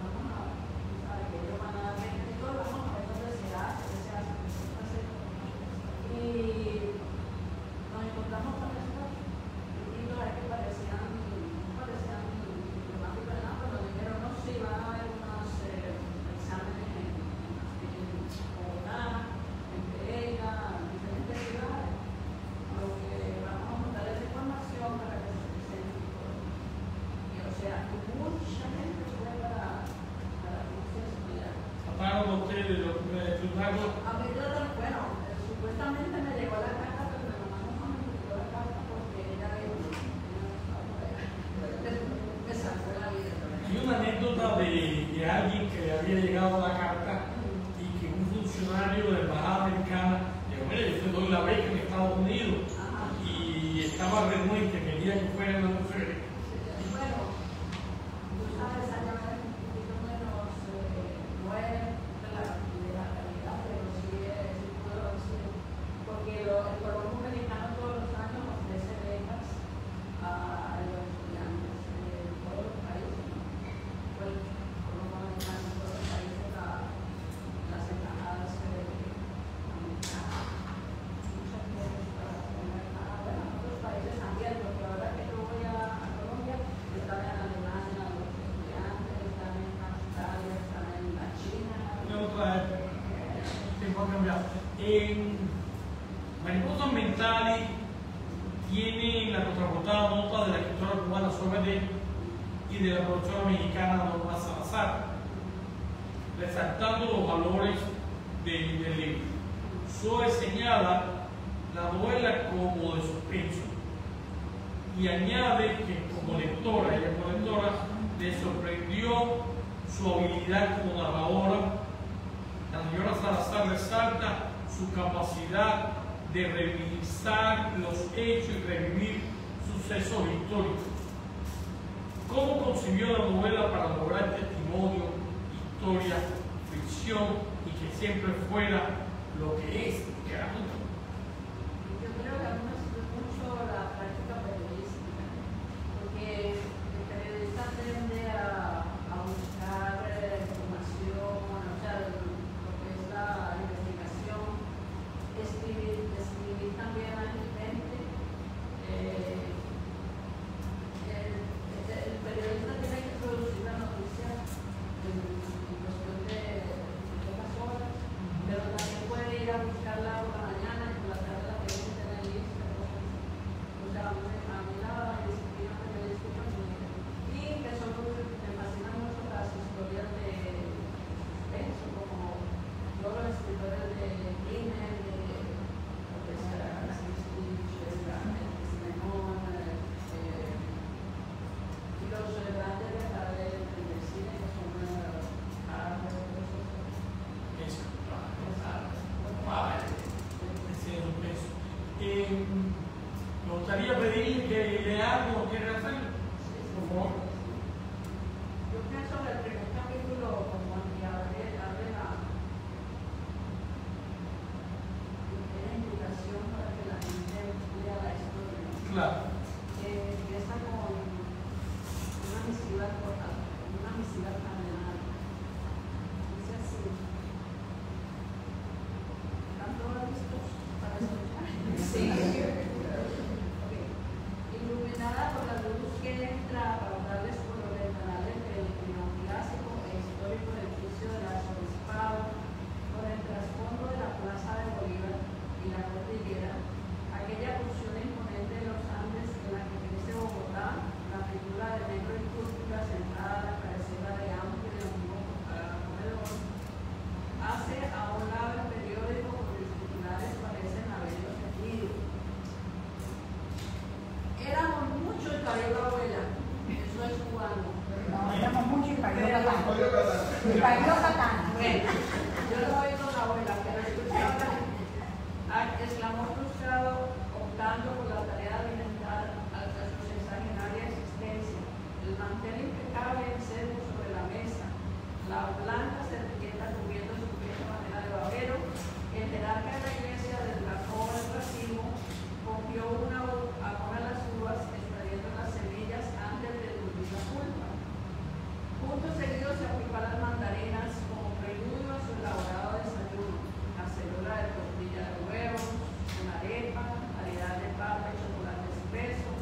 vamos a, ¿sabes? Que ellos van a dar y todo, vamos a ver dónde se hace, qué se hace, qué se hace. Y nos encontramos con estos libros que parecían diplomáticos, nada, pero nos dijeron, no, sí, van a haber unos exámenes en Bogotá, en Pereira, en diferentes ciudades, lo que vamos a montar es información para que se presenten todo. Y o sea, mucha gente fue para Rusia a estudiar. Trataron ustedes de estudiarlo. A mí, bueno, supuestamente me llegó la carta, pero mi mamá no me llegó la carta porque ella me salvó la vida. Y una anécdota de alguien que le había llegado la carta y que un funcionario de la embajada americana dijo: mire, yo te doy la beca en Estados Unidos, Ajá. y estaba renuente, quería que fuera una mujer. Bueno, tú sabes, allá es un poquito menos, no es de la calidad, pero sí puedo decir, porque el Colombia Americano todos los años ofrece becas a los estudiantes de todos los países, ¿no? Pues el Colombia Americano en todos los países, las embajadas americanas, muchas veces para poner bueno, en otros países también, porque ahora que yo voy a Colombia, están en Alemania los estudiantes, están en Australia, están en la China. Una otra tiempo ha cambiado. Mariposas Mentales tiene la contraportada nota de la escritora cubana Soledad y de la productora mexicana Norma Salazar, resaltando los valores del libro. Zoe señala la novela como de suspenso y añade que como lectora, le sorprendió su habilidad como narradora. La señora Salazar resalta su capacidad de revisar los hechos y revivir sucesos históricos. ¿Cómo concibió la novela para lograr testimonio, historia, ficción y que siempre fuera lo que es literatura? Yo creo que a mí me sirve mucho la práctica periodística, porque el periodista tiende a buscar información, o sea, lo que es la investigación, escribir también ágilmente. El periodista tiene que producir la noticia en cuestión de pocas horas, pero también puede ir a buscarla por la mañana y por la tarde la tiene que tener lista. O sea, a mí la disciplina periodística y que me fascinan mucho las historias de suspenso, como todos los escritores de crimen, lo que sea, la y los grandes verdaderos del cine que son árabes, Eso, me gustaría pedirle que lea algo, ¿quiere hacerlo? Por favor. Yo pienso que el primer capítulo, como que abre Satán. Bueno, yo lo oí con la abuela, pero escuchaba exclamó frustrado, optando por la tarea de alimentar a su sexagenaria existencia, el mantel impecable en seco sobre la mesa, la blanca servilleta cubriendo su pecho a manera de babero, el jerarca de la iglesia desgajó el racimo, cogió una de las uvas, extrayendo las semillas antes de diluir la pulpa. Punto seguido se aplicó a las mandarinas como preludio a su elaborado desayuno, cacerola de tortilla de huevos, una arepa, variedad de papa y chocolate espeso.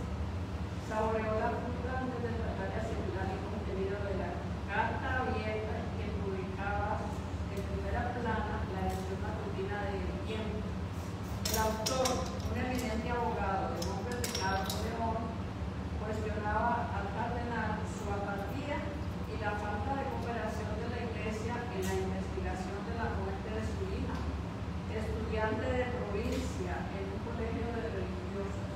Saboreó la fruta antes de tratar de asimilar el contenido de la carta abierta que publicaba en primera plana la edición matutina de El Tiempo. El autor, un eminente abogado de nombre Ricardo León, cuestionaba al cardenal su apatía y la falta de cooperación de la Iglesia en la investigación de la muerte de su hija, estudiante de provincia en un colegio de religiosas.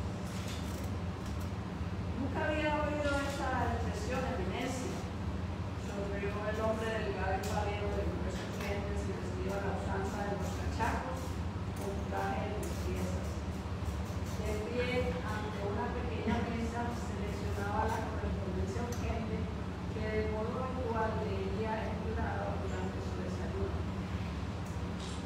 Nunca había oído esa expresión, eminencia. Sonrió el hombre delgado y pálido de gruesos lentes y vestido a la usanza de los cachacos, con traje de piezas. De pie ante una pequeña mesa seleccionaba la correspondencia urgente que de modo habitual leía en privado durante su desayuno.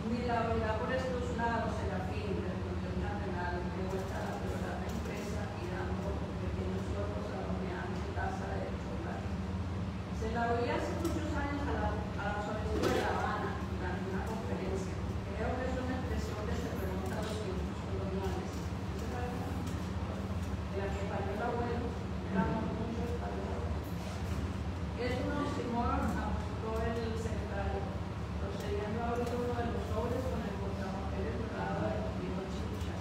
Ni la verdad por estos lados, Serafín, respondió el cardenal, de vuelta a la pelota impresa y dando pequeños ojos a la humeante taza de chocolate. Se la oía hace muchos años a la obispo de La Habana durante una conferencia. Creo que es una expresión que se pregunta a los tiempos coloniales. De la que falló el abuelo, éramos muchos españoles. Es un oxímoron, apuntó el secretario, procediendo a abrir uno de los sobres con el portapapeles dorado de Pino Chicha.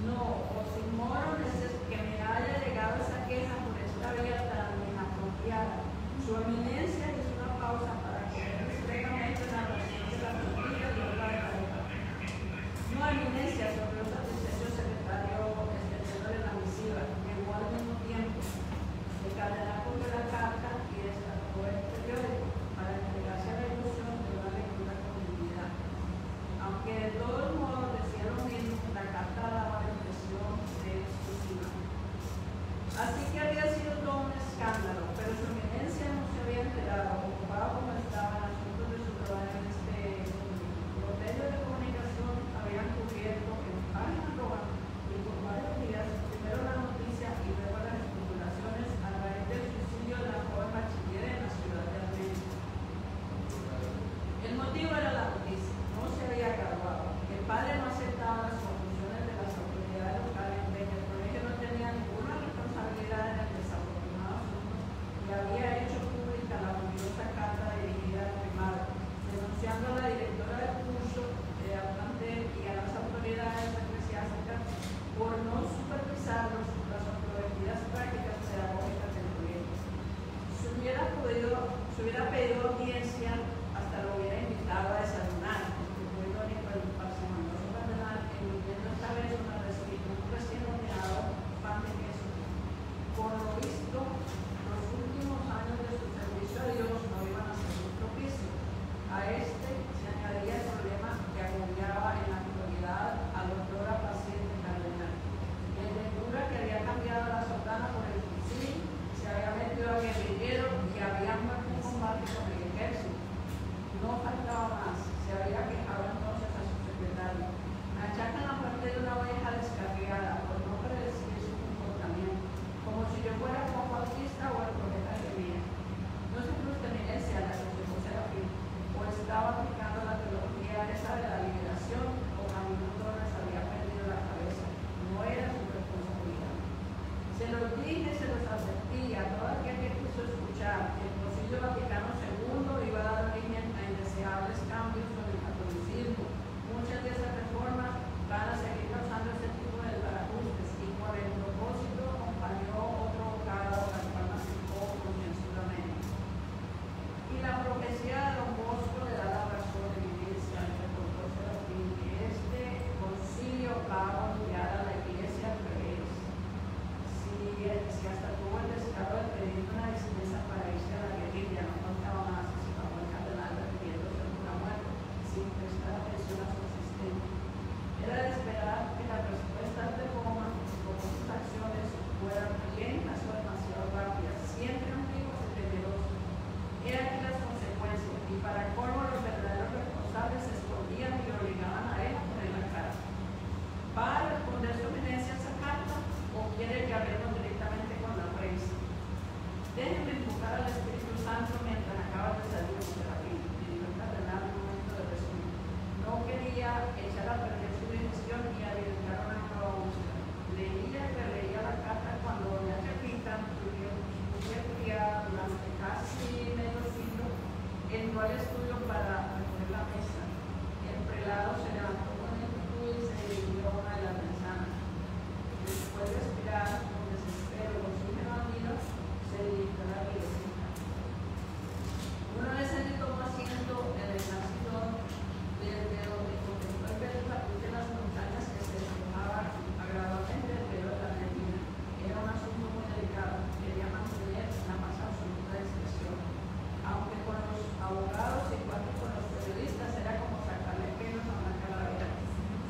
No, oxímoron es que me haya llegado esa queja por esta vía tan inapropiada. Su eminencia hizo una pausa para que discretamente la narración de la tortilla y otra de la arepa. No, eminencia, sobre los satisfechos secretario extendiéndole la misiva, llegó al mismo tiempo. El cardenal cogió la carta y destapó el periódico para entregarse a la ilusión de una lectura con dignidad. Aunque de todos modos decía lo mismo, la carta daba la impresión de exclusiva. Así que había sido todo un escándalo, pero su eminencia no se había enterado, ocupado como estaba en asuntos de su trabajo en este mundo. Los medios de comunicación habían cubierto en página roja y por varios días, primero la noticia y luego las especulaciones a raíz del suicidio de la joven bachiller en la ciudad de Armenia. El motivo era la noticia, no se había graduado. El padre no aceptaba las conclusiones de las autoridades locales de que el colegio no tenía ninguna responsabilidad en el desafortunado asunto y había hecho pública la orgullosa carta dirigida al primado, denunciando a la directora del curso al plantel y a las autoridades eclesiásticas por no supervisar las prometidas prácticas pedagógicas del proyecto. Si hubiera pedido audiencia, hasta lo hubiera invitado a desayunar, porque fue irónico el parsimonioso cardenal emitiendo esta vez un recién ordenado pan de queso. Por lo visto, los últimos años de su servicio a Dios no iban a ser muy propicios. A este se añadía el problema que agobiaba en la actualidad al doctor paciente cardenal. El de cura que había cambiado la sotana por el fusil, se había metido a guerrillero y había muerto en combate con el ejército. No faltaba más, se había quejado entonces a su secretario. Me achacan la muerte de una oveja descarriada por no predecir su comportamiento, como si yo fuera Juan Bautista o el profeta Jeremías. No se frustra eminencia, la aconsejó Serafín, o estaba aplicando la teología esa de la liberación, o a minutos les había perdido la cabeza. No era su responsabilidad. Se los dije, se los advertí a todo aquel que quiso escuchar. El Concilio Vaticano II iba a dar origen a indeseables cambios sobre el catolicismo. Muchas de esas reformas van a seguir causando este tipo de desbarajustes y por el propósito acompañó otro bocado al cual masticó concienzudamente. Y la profecía de Don Bosco le da la razón de vivir, se recordó suyo para recoger la mesa. El prelado se levantó con inquietud y se dirigió a una de las manzanas. Después de respirar con desespero, con oxígeno andino, se dirigió a la iglesia. Una vez allí tomó asiento en el nacidón, desde donde contempló el ver la luz de las montañas que se despejaba gradualmente del velo de la neblina. Era un asunto muy delicado. Quería mantener la más absoluta discreción. Aunque con los abogados y cuando con los periodistas era como sacarle pelos a una calavera.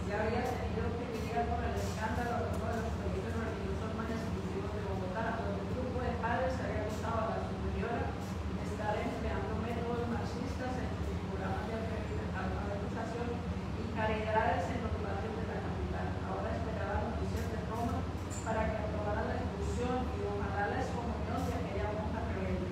Ya había tenido que lidiar con el escándalo de uno de los colegios religiosos más exclusivos de Bogotá, donde un grupo de padres había acusado a la superiora de estar empleando métodos marxistas en sus programas de alfabetización y caridades en los barrios de la capital. Ahora esperaba noticias de Roma para que aprobara la expulsión y ojalá la excomunión de aquella monja rebelde.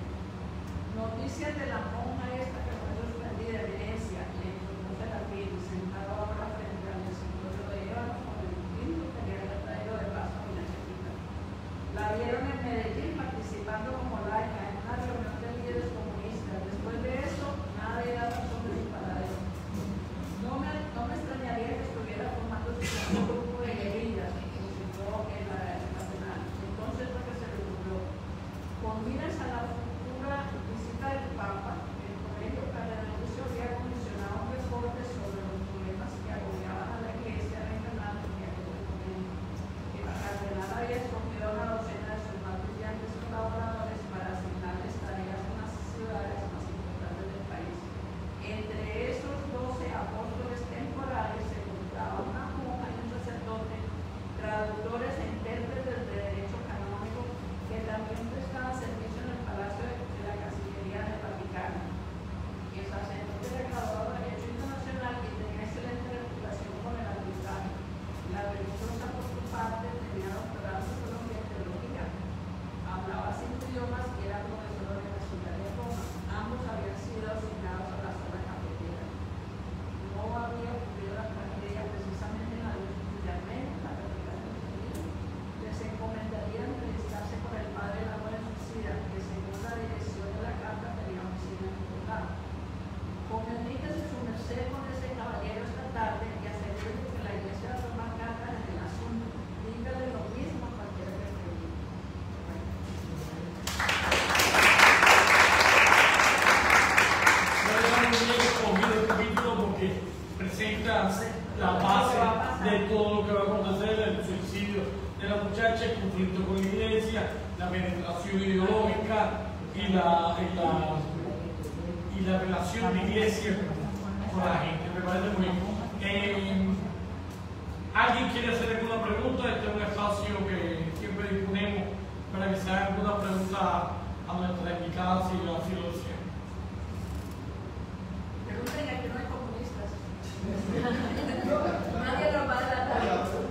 Noticias de la monja esta que fue suspendida de Venecia, le informó Serafín, sentado ahora frente al escritorio de Ébano con el tinto que le había traído de paso a la chiquita. La vieron en Medellín participando como laica en una reunión de líderes comunistas. Después de eso, nadie da razón de su paradero. No me extrañaría que estuviera formando su grupo de guerrillas, como en la nacional. Entonces lo que se le ocurrió, con miras a la futura visita del Papa, el colegio cardenalicio había comisionado un reporte sobre los problemas que agobiaban a la Iglesia regional en aquel momento. El cardenal había escogido a una docena de sus más brillantes colaboradores para asignarles tareas en las ciudades más importantes del país. Entre esos 12 apóstoles temporales se encontraba una monja y un sacerdote, traductores e intérpretes de derecho canónico que también prestaban servicio en el Palacio de la Cancillería del Vaticano. El sacerdote era graduado de Derecho Internacional y tenía excelente reputación con el arbitraje. La religiosa, por su parte, tenía doctorado en Psicología y Teología. Hablaba 5 idiomas y era profesor universitario en Roma. Ambos habían sido asignados a la zona cafetera. No había ocurrido la tragedia precisamente en la de Villarmen, la capital del Unido. Les encomendaría entrevistarse con el padre de la mujer suicida, que según la dirección de la carta tenía oficina en Bogotá. Comuníquese su merced con ese caballero esta tarde y asegúrese que la iglesia toma carta en el asunto. Dígale lo mismo a cualquiera que pregunte. El capítulo porque presenta la base de todo lo que va a acontecer, el suicidio de la muchacha, el conflicto con la iglesia, la penetración ideológica y la relación de iglesia con la gente. Me parece muy bien. ¿Alguien quiere hacer alguna pregunta? Este es un espacio que siempre disponemos para que se haga alguna pregunta a nuestras invitadas si así lo desean. Pregunten que aquí no hay comunistas. Nadie los va a delatar.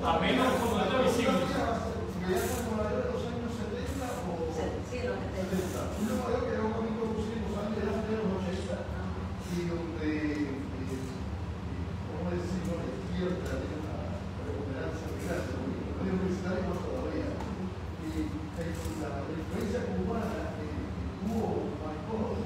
A menos como no está visible. Porque ya está como la de los años 70 o... Sí, los 70. Un modelo que yo también conocí en los años de los 80 y donde, ¿cómo decirlo?, la izquierda tiene una preponderancia muy grande, los universitarios todavía. Y la influencia cubana marcó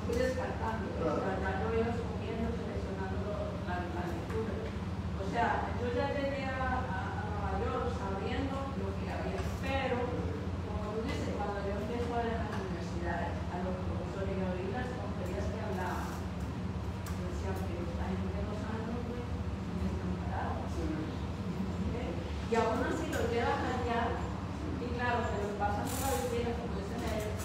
fui descartando, o sea, ya yo iba escogiendo, seleccionando la lectura. O sea, yo ya llegué a Nueva York sabiendo lo que había, pero como tú dices, cuando yo empiezo a ir a la universidad, a los profesores y oí las tonterías que hablaban, yo decía que la gente de los años están parados. Y aún así lo llevas allá, y claro, te lo pasan por la vitrina, como dicen ellos,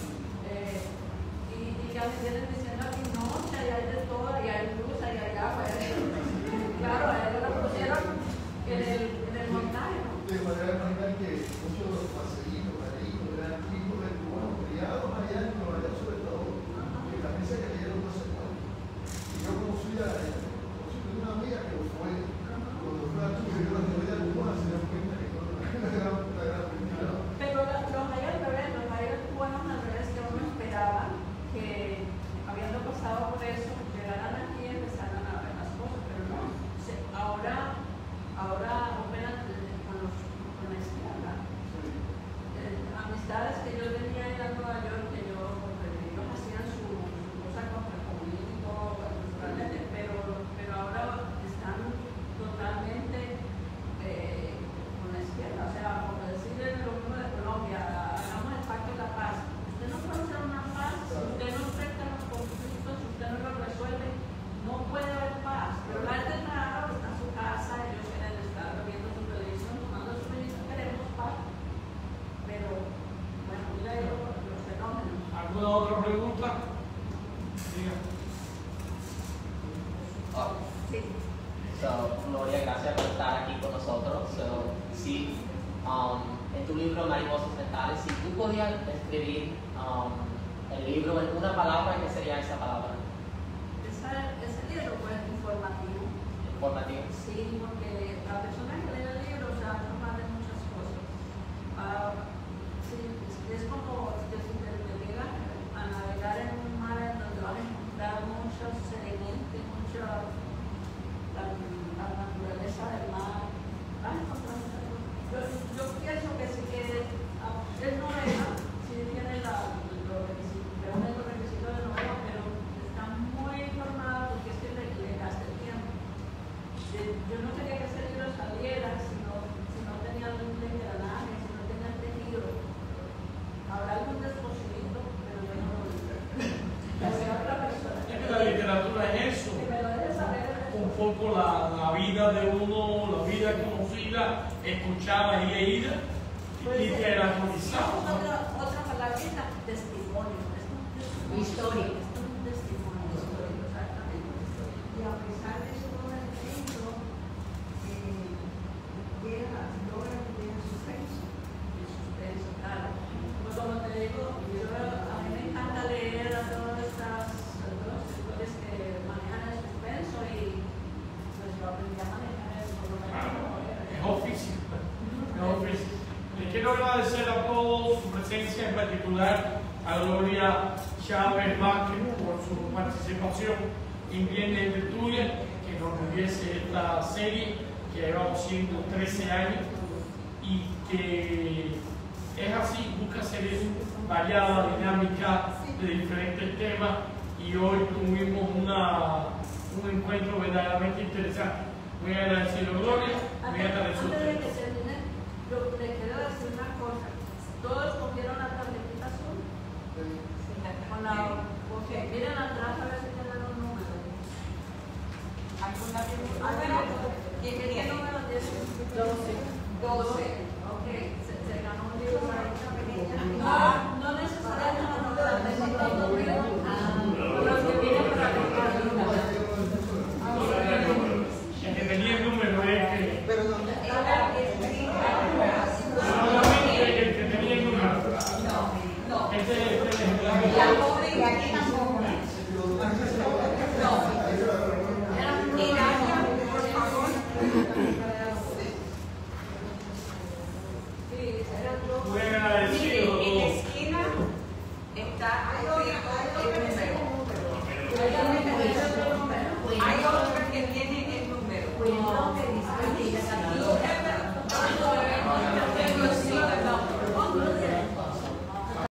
y ya me vienen diciendo aquí, no, que hay de todo, y hay luz, y hay agua, claro, a ellos lo pusieron en el montaje, ¿no? De manera imaginar que muchos de los paseínos, eran hijos de cubanos criados allá en Nueva York, sobre todo, que también se creyeron no sé cuánto. Y yo conocí a una amiga que lo fue, cuando fue a Cuba, y yo la teoría cubana se dio cuenta que no era una gran mentira. Pero los mayores cubanos al revés, que uno esperaba que, habiendo pasado por eso, llegaran aquí y empezaran a ver las cosas, pero no. Ahora apenas con la izquierda. Amistades que yo tenía en Nueva York, que ellos hacían su cosa contra el comunismo y todo, naturalmente, pero ahora están totalmente con la izquierda. O sea, por decir en lo mismo de Colombia, hagamos el pacto de la paz. Usted no puede hacer una paz si usted no enfrenta los conflictos, si usted no lo resuelve, no puede haber paz. Pero la gente rara está en su casa, ellos quieren estar viendo su televisión, tomando su medicina, queremos paz. Pero, bueno, mira los fenómenos. ¿Alguna otra pregunta? Diga. Sí. Gloria, gracias por estar aquí con nosotros. Sí, en tu libro Mariposas Mentales, si tú podías escribir el libro en una palabra, ¿qué sería esa palabra? Ese libro fue informativo. Informativo. Sí, porque la persona que lee el libro se va a tomar de muchas cosas. Sí, es como que si te llega a navegar en un mar en donde vas a encontrar muchos sedimentos, mucha la naturaleza del mar. Vas a encontrar muchas cosas. Yo pienso que sí que es novela, sí tiene los requisitos de novela, pero está muy informada porque es que le gasta el tiempo. Yo no quería que ese libro saliera si no tenía algún engranaje, si no tenía tejido. Habrá algún desposilito, pero yo no lo digo. La otra persona. Es que la literatura es eso. Que me lo deje saber. Un poco la vida de uno, la vida conocida, escuchada y leída, literaturizada. Otra palabrita, testimonio. Historia. Es un testimonio histórico, exactamente. Y a pesar de eso, el libro logra que tenga suspenso. El suspenso, claro. Pues como te digo, a mí me encanta leer a todas estas escritores que manejan el suspenso y pues yo aprendí a manejar eso por lo menos. Es oficio. Es oficio. Les quiero agradecer a todos su presencia, en particular a Gloria Chávez Vázquez por su participación en Bien de Tuya, que nos hubiese esta serie que llevamos siendo 13 años y que es así, busca series variadas, dinámicas, de diferentes temas, y hoy tuvimos un encuentro verdaderamente interesante. Muy agradecido, Gloria. Muy agradecido.